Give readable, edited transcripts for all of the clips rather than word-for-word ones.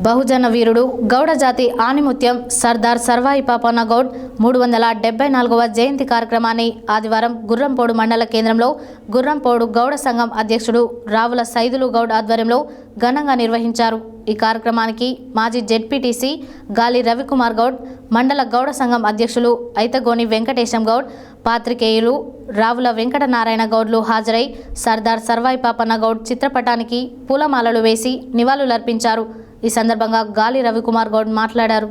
బహుజన వీరుడు గౌడ జాతి ఆణిముత్యం సర్దార్ సర్వాయి పాపన్న గౌడ్ 374వ జయంతి కార్యక్రమాన్ని ఆదివారం గుర్రంపోడు మండల కేంద్రంలో గుర్రంపోడు గౌడ సంఘం అధ్యక్షుడు రావుల సైదులు గౌడ్ ఆధ్వర్యంలో ఘనంగా నిర్వహించారు। ఈ కార్యక్రమానికి మాజీ జెడ్పీటీసీ గాలి రవికుమార్ గౌడ్, మండల గౌడ సంఘం అధ్యక్షులు ఐతగోని వెంకటేశం గౌడ్, పాత్రికేయులు రావుల వెంకటనారాయణ గౌడ్లు హాజరై సర్దార్ సర్వాయి పాపన్న గౌడ్ చిత్రపటానికి పూలమాలలు వేసి నివాళులర్పించారు। ఈ సందర్భంగా గాలి రవికుమార్ గౌడ్ మాట్లాడారు।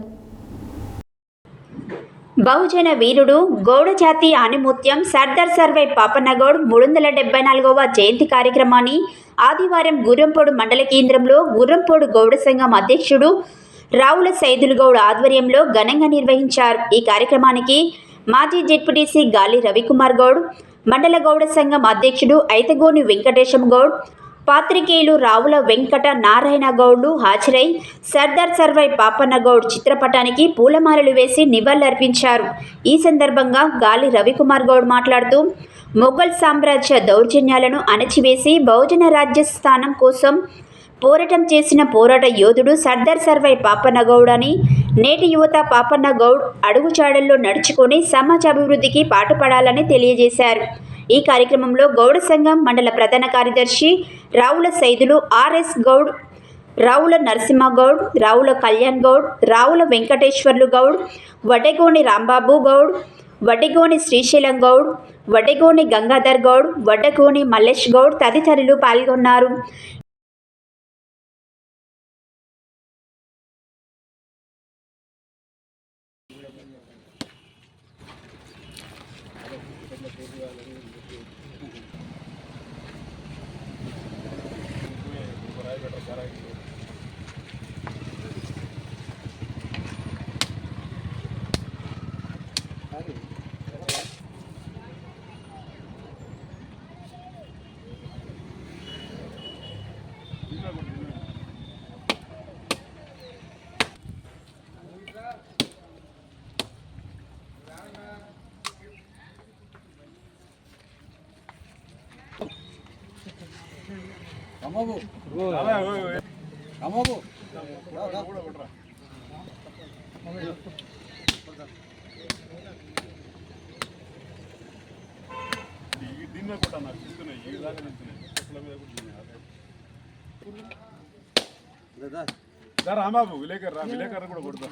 బహుజన వీరుడు గౌడ జాతి ఆణిముత్యం సర్దార్ సర్వాయి పాపన్న గౌడ్ 374వ జయంతి కార్యక్రమాన్ని ఆదివారం గుర్రంపోడు మండల కేంద్రంలో గుర్రంపోడు గౌడ సంఘం అధ్యక్షుడు రావుల సైదులు గౌడ్ ఆధ్వర్యంలో ఘనంగా నిర్వహించారు। ఈ కార్యక్రమానికి మాజీ జెడ్పీటీసీ గాలి రవికుమార్ గౌడ్, మండల గౌడ సంఘం అధ్యక్షుడు ఐతగోని వెంకటేశం గౌడ్, పాత్రికేయులు రావుల వెంకట నారాయణ గౌడ్లు హాజరై సర్దార్ సర్వాయి పాపన్న గౌడ్ చిత్రపటానికి పూలమాలలు వేసి నివాళులర్పించారు। ఈ సందర్భంగా గాలి రవికుమార్ గౌడ్ మాట్లాడుతూ మొఘల్ సామ్రాజ్య దౌర్జన్యాలను అణచివేసి బహుజన రాజ్య స్థానం కోసం పోరాటం చేసిన పోరాట యోధుడు సర్దార్ సర్వాయి పాపన్న గౌడ్ అని, నేటి యువత పాపన్న గౌడ్ అడుగుజాడల్లో నడుచుకొని సమాజ అభివృద్ధికి పాటుపడాలని తెలియజేశారు। ఈ కార్యక్రమంలో గౌడ సంఘం మండల ప్రధాన కార్యదర్శి రావుల సైదులు ఆర్ఎస్ గౌడ్, రావుల నరసింహ గౌడ్, రావుల కళ్యాణ్ గౌడ్, రావుల వెంకటేశ్వర్లు గౌడ్, వడ్డెగోని రాంబాబు గౌడ్, వడ్డెగోని శ్రీశైలం గౌడ్, వడ్డెగోని గంగాధర్ గౌడ్, వడ్డెగోని మల్లేష్ గౌడ్ తదితరులు పాల్గొన్నారు। Kamu bu. దీన్ని కూడా నాకు ఇస్తున్నాయి ఈ విధంగా ఇస్తున్నాయి రాంబాబు విలేకర్ కూడా కొడతా